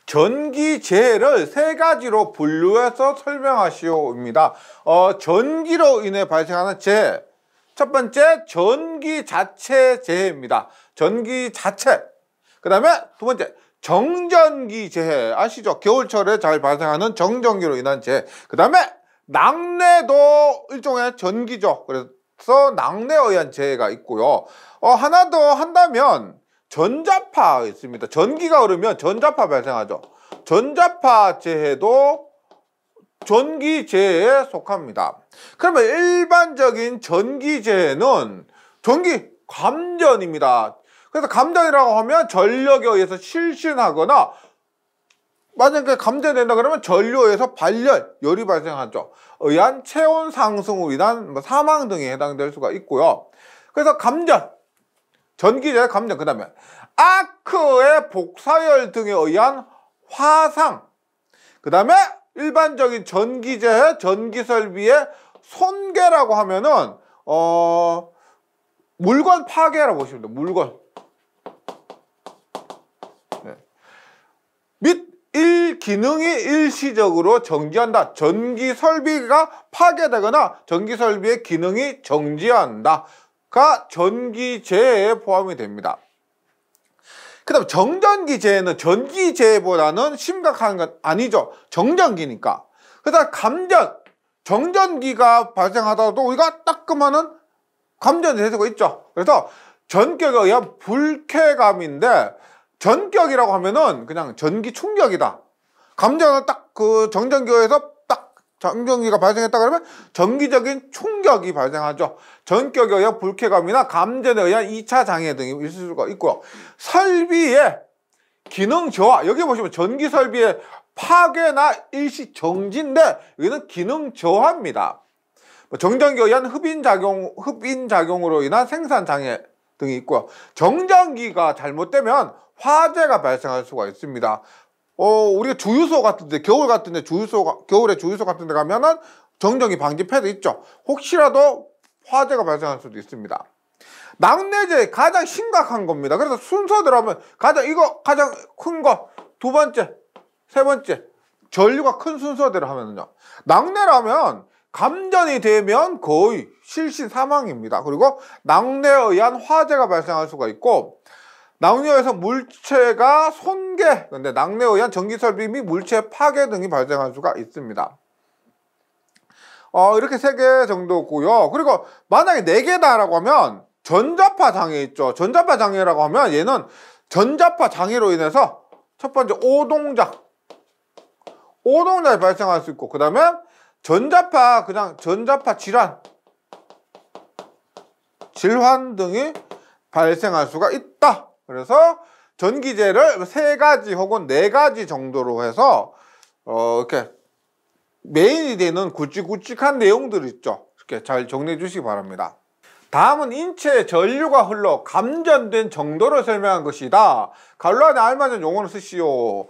전기재해를 세 가지로 분류해서 설명하시오입니다. 전기로 인해 발생하는 재해. 첫 번째, 전기 자체 재해입니다. 전기 자체. 그 다음에 두 번째, 정전기 재해. 아시죠? 겨울철에 잘 발생하는 정전기로 인한 재해. 그 다음에 낙뢰도 일종의 전기죠. 그래서 낙뢰에 의한 재해가 있고요. 하나 더 한다면 전자파 있습니다. 전기가 흐르면 전자파 발생하죠. 전자파 재해도 전기 재해에 속합니다. 그러면 일반적인 전기 재해는 전기 감전입니다. 그래서 감전이라고 하면 전력에 의해서 실신하거나 만약에 감전된다 그러면 전류에 의해서 열이 발생하죠. 의한 체온 상승으로 인한 사망 등에 해당될 수가 있고요. 그래서 감전, 전기재해 감전, 그 다음에 아크의 복사열 등에 의한 화상, 그 다음에 일반적인 전기재해, 전기설비의 손괴라고 하면은 물건 파괴라고 보시면 돼요. 물건. 네. 및 기능이 일시적으로 정지한다. 전기설비가 파괴되거나 전기설비의 기능이 정지한다가 전기재해에 포함이 됩니다. 그 다음 정전기재해는 전기재해보다는 심각한 건 아니죠. 정전기니까. 그 다음 감전, 정전기가 발생하다도 우리가 따끔하는 감전이 될 수가 있죠. 그래서 전격에 의한 불쾌감인데, 전격이라고 하면은 그냥 전기 충격이다. 감전은 딱 그 정전기에서 딱 정전기가 발생했다 그러면 전기적인 충격이 발생하죠. 전격에 의한 불쾌감이나 감전에 의한 2차 장애 등이 있을 수가 있고요. 설비의 기능 저하, 여기 보시면 전기 설비의 파괴나 일시 정지인데 여기는 기능 저하입니다. 정전기에 의한 흡인작용으로 인한 생산장애 등이 있고요. 정전기가 잘못되면 화재가 발생할 수가 있습니다. 우리가 주유소 같은데, 겨울에 주유소 같은데 가면은 정전기 방지 패드 있죠. 혹시라도 화재가 발생할 수도 있습니다. 낙뢰재해 가장 심각한 겁니다. 그래서 순서대로 하면 가장 큰 거, 두 번째, 세 번째, 전류가 큰 순서대로 하면요. 낙뢰라면 감전이 되면 거의 실신 사망입니다. 그리고 낙뢰에 의한 화재가 발생할 수가 있고, 낙뢰에 의해서 물체가 손괴, 근데 낙뢰에 의한 전기설비 및 물체 파괴 등이 발생할 수가 있습니다. 이렇게 3개 정도고요. 그리고 만약에 4개다라고 하면 전자파 장애 있죠. 전자파 장애라고 하면 얘는 전자파 장애로 인해서 첫 번째 오동작이 발생할 수 있고, 그 다음에 전자파 질환 등이 발생할 수가 있다. 그래서 전기재해를 3가지 혹은 4가지 정도로 해서 이렇게 메인이 되는 굵직굵직한 내용들이 있죠. 이렇게 잘 정리해 주시기 바랍니다. 다음은 인체에 전류가 흘러 감전된 정도를 설명한 것이다. 관로 안에 알맞은 용어를 쓰시오.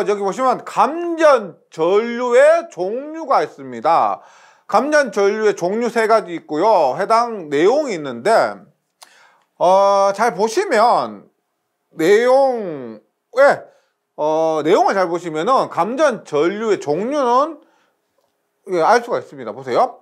여기 보시면 감전 전류의 종류가 있습니다. 감전 전류의 종류 3가지 있고요. 해당 내용이 있는데 잘 보시면 내용을 잘 보시면은 감전 전류의 종류는 알 수가 있습니다. 보세요.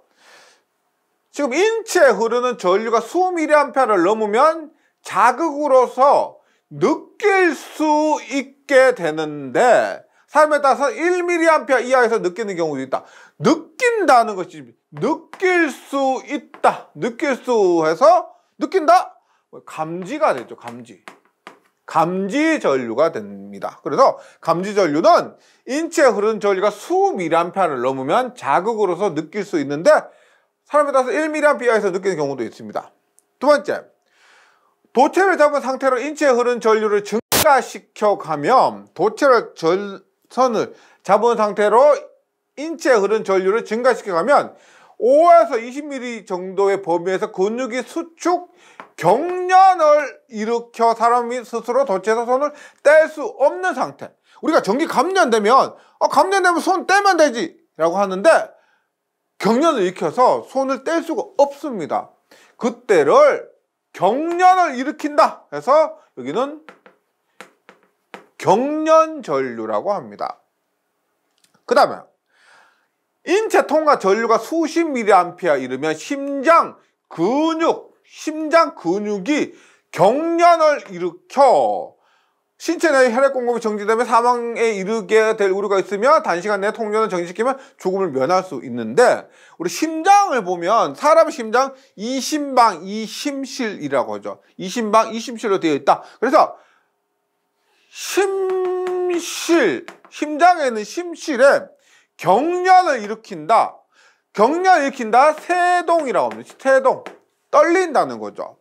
지금 인체에 흐르는 전류가 수mA를 넘으면 자극으로서 느낄 수 있게 되는데, 사람에 따라서 1mA 이하에서 느끼는 경우도 있다. 느낀다는 것이 느낄 수 있다. 느낄 수 해서 느낀다? 감지가 되죠. 감지 전류가 됩니다. 그래서 감지 전류는 인체에 흐르는 전류가 수mA를 넘으면 자극으로서 느낄 수 있는데, 사람에 따라서 1mA에서 느끼는 경우도 있습니다. 두 번째, 도체를 잡은 상태로 인체에 흐르는 전류를 증가시켜 가면, 선을 잡은 상태로 인체에 흐르는 전류를 증가시켜 가면 5에서 20mm 정도의 범위에서 근육이 수축, 경련을 일으켜 사람이 스스로 도체에서 손을 뗄 수 없는 상태. 우리가 전기 감전되면 손 떼면 되지 라고 하는데, 경련을 일으켜서 손을 뗄 수가 없습니다. 그때를 경련을 일으킨다 해서 여기는 경련전류라고 합니다. 그 다음에 인체 통과 전류가 수십 mA 이르면 심장 근육이 경련을 일으켜 신체 내 혈액 공급이 정지되면 사망에 이르게 될 우려가 있으며 단시간 내에 통전을 정지시키면 죽음을 면할 수 있는데, 우리 심장을 보면 사람의 심장 이심방 이심실이라고 하죠. 이심방 이심실로 되어 있다. 그래서 심장에 있는 심실에 경련을 일으킨다. 세동이라고 합니다. 세동, 떨린다는 거죠.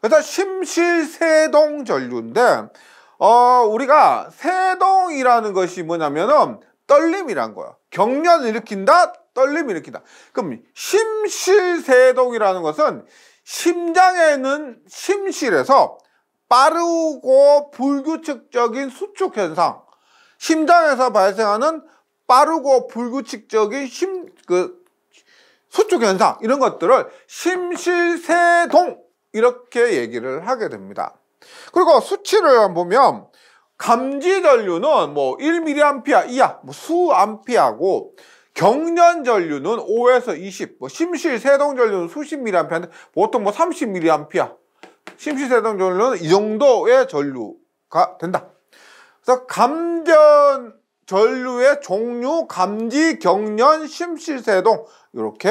그래서 심실세동전류인데 우리가 세동이라는 것이 뭐냐면은 떨림이란 거예요. 경련을 일으킨다, 떨림을 일으킨다. 그럼 심실세동이라는 것은 심장에 있는 심실에서 빠르고 불규칙적인 수축 현상, 심장에서 발생하는 빠르고 불규칙적인 수축 현상, 이런 것들을 심실세동 이렇게 얘기를 하게 됩니다. 그리고 수치를 보면 감지전류는 뭐 1mA 이하, 수암피아고, 경련전류는 5에서 20, 심실세동전류는 수십 mA인데 보통 30mA, 심실세동전류는 이 정도의 전류가 된다. 그래서 감전전류의 종류, 감지, 경련, 심실세동, 이렇게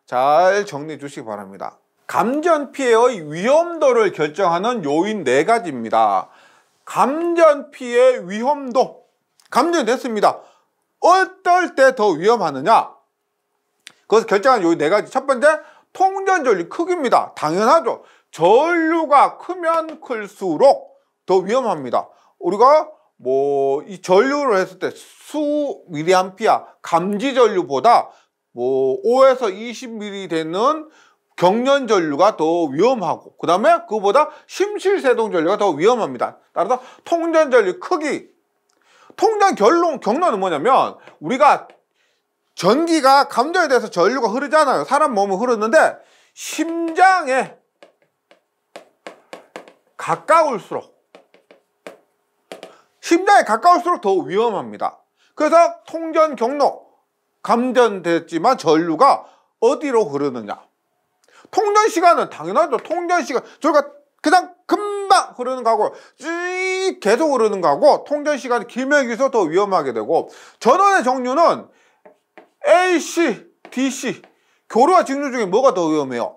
잘 정리해 주시기 바랍니다. 감전피해의 위험도를 결정하는 요인 4가지입니다. 감전피해 위험도. 감전이 됐습니다. 어떨 때 더 위험하느냐? 그것을 결정하는 요인 4가지. 첫 번째, 통전전류 크기입니다. 당연하죠. 전류가 크면 클수록 더 위험합니다. 우리가 이 전류를 했을 때 수 mA 감지전류보다 5에서 20ml 되는 경련전류가 더 위험하고, 그 다음에 그거보다 심실세동전류가 더 위험합니다. 따라서 통전전류 크기, 경로는 뭐냐면, 우리가 전기가 감전에 대해서 전류가 흐르잖아요. 사람 몸은 흐르는데 심장에 가까울수록 더 위험합니다. 그래서 통전 경로, 감전됐지만 전류가 어디로 흐르느냐. 통전 시간은 당연하죠. 통전 시간, 저희가 그냥 금방 흐르는 거하고 쭉 계속 흐르는 거하고, 통전 시간이 길면 길수록 더 위험하게 되고, 전원의 종류는 AC, DC, 교류와 직류 중에 뭐가 더 위험해요?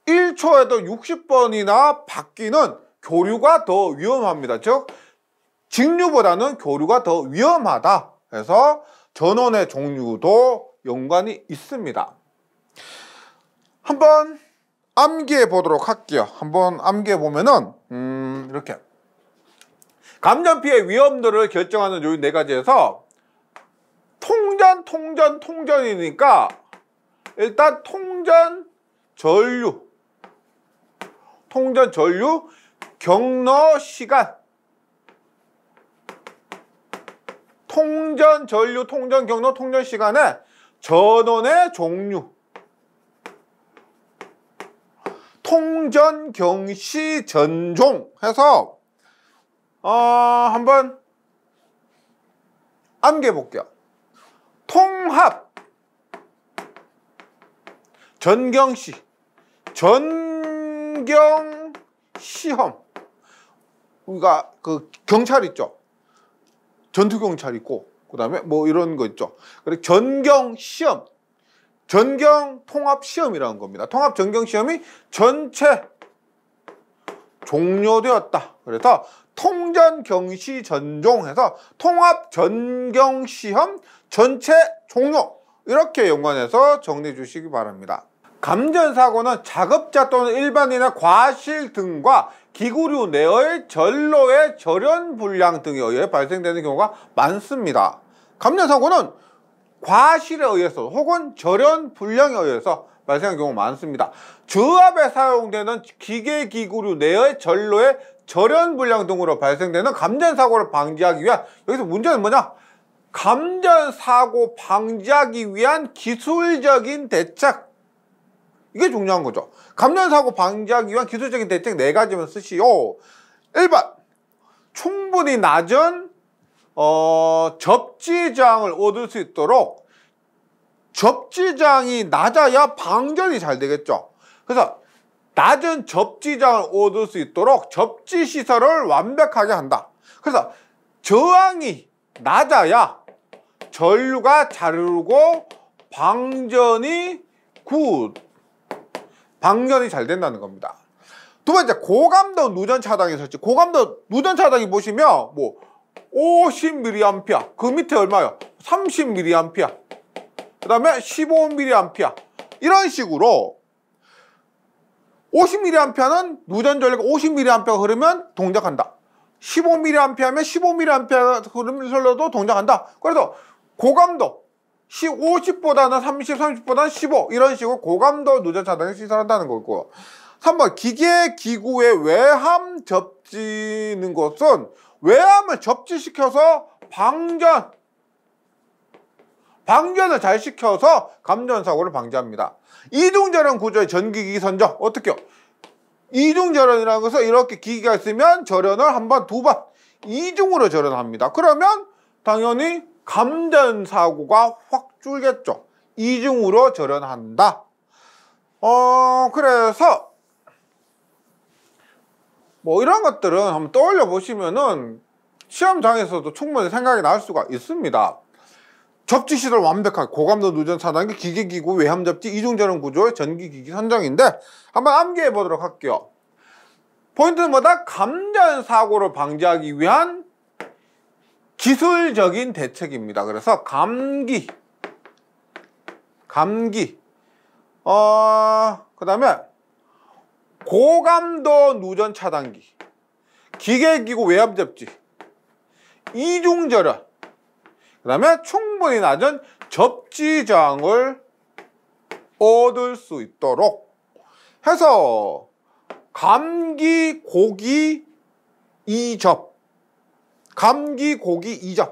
1초에도 60번이나 바뀌는 교류가 더 위험합니다. 즉 직류보다는 교류가 더 위험하다. 그래서 전원의 종류도 연관이 있습니다. 한번 암기해 보도록 할게요. 한번 암기해 보면은 이렇게 감전피해 위험도를 결정하는 요인 4가지에서 통전이니까 일단 통전전류, 경로 시간, 통전전류, 통전경로, 통전시간에 전원의 종류, 통전경시 전종 해서 한번 암기해 볼게요. 통합, 전경시, 전경시험. 우리가 그 경찰 있죠. 전투경찰 있고, 그 다음에 이런 거 있죠. 그리고 전경시험, 전경통합시험이라는 겁니다. 통합전경시험이 전체 종료되었다. 그래서 통전경시전종해서 통합전경시험 전체 종료, 이렇게 연관해서 정리해 주시기 바랍니다. 감전사고는 작업자 또는 일반인의 과실 등과 기구류 내의 전로의 절연불량 등에 의해 발생되는 경우가 많습니다. 감전사고는 과실에 의해서 혹은 절연불량에 의해서 발생하는 경우가 많습니다. 주압에 사용되는 기계기구류 내의 전로의 절연불량 등으로 발생되는 감전사고를 방지하기 위한, 여기서 문제는 뭐냐? 감전사고 방지하기 위한 기술적인 대책, 이게 중요한 거죠. 감전사고 방지하기 위한 기술적인 대책 4가지만 쓰시오. 1번, 충분히 낮은 접지장을 얻을 수 있도록 접지장이 낮아야 방전이 잘 되겠죠. 그래서 낮은 접지장을 얻을 수 있도록 접지 시설을 완벽하게 한다. 그래서 저항이 낮아야 전류가 잘 흐르고 방전이 잘 된다는 겁니다. 두 번째, 고감도 누전 차단기 설치. 고감도 누전 차단기 보시면 뭐 50mA, 그 밑에 얼마요? 30mA, 그 다음에 15mA, 이런 식으로 50mA는 누전 전류가 50mA가 흐르면 동작한다. 15mA면 15mA 흐르면서도 동작한다. 그래서 고감도 50보다는 30, 30보다는 15, 이런 식으로 고감도 누전 차단기 시설한다는 거고. 3번, 기계 기구의 외함 접지는 것은 외함을 접지시켜서 방전을 잘 시켜서 감전사고를 방지합니다. 이중절연 구조의 전기기기 선정. 어떻게요? 이중절연이라는 것은 이렇게 기기가 있으면 절연을 한 번, 두 번 이중으로 절연합니다. 그러면 당연히 감전사고가 확 줄겠죠. 이중으로 절연한다. 그래서 뭐 이런 것들은 한번 떠올려 보시면은 시험장에서도 충분히 생각이 날 수가 있습니다. 접지시설 완벽하게 고감도 누전 차단기 기계기구 외함접지 이중절연 구조의 전기기기 선정인데 한번 암기해 보도록 할게요. 포인트는 뭐다? 감전사고를 방지하기 위한 기술적인 대책입니다. 그래서 감기 그 다음에 고감도 누전 차단기, 기계기구 외함접지, 이중절연, 그 다음에 충분히 낮은 접지장을 얻을 수 있도록 해서 감기, 고기, 이접,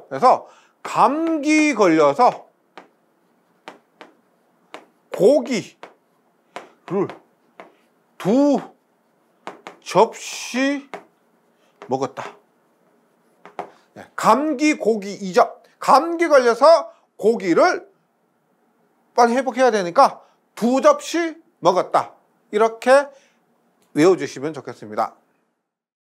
그래서 감기 걸려서 고기를 2접시 먹었다. 감기, 고기, 이접. 감기 걸려서 고기를 빨리 회복해야 되니까 2접시 먹었다. 이렇게 외워주시면 좋겠습니다.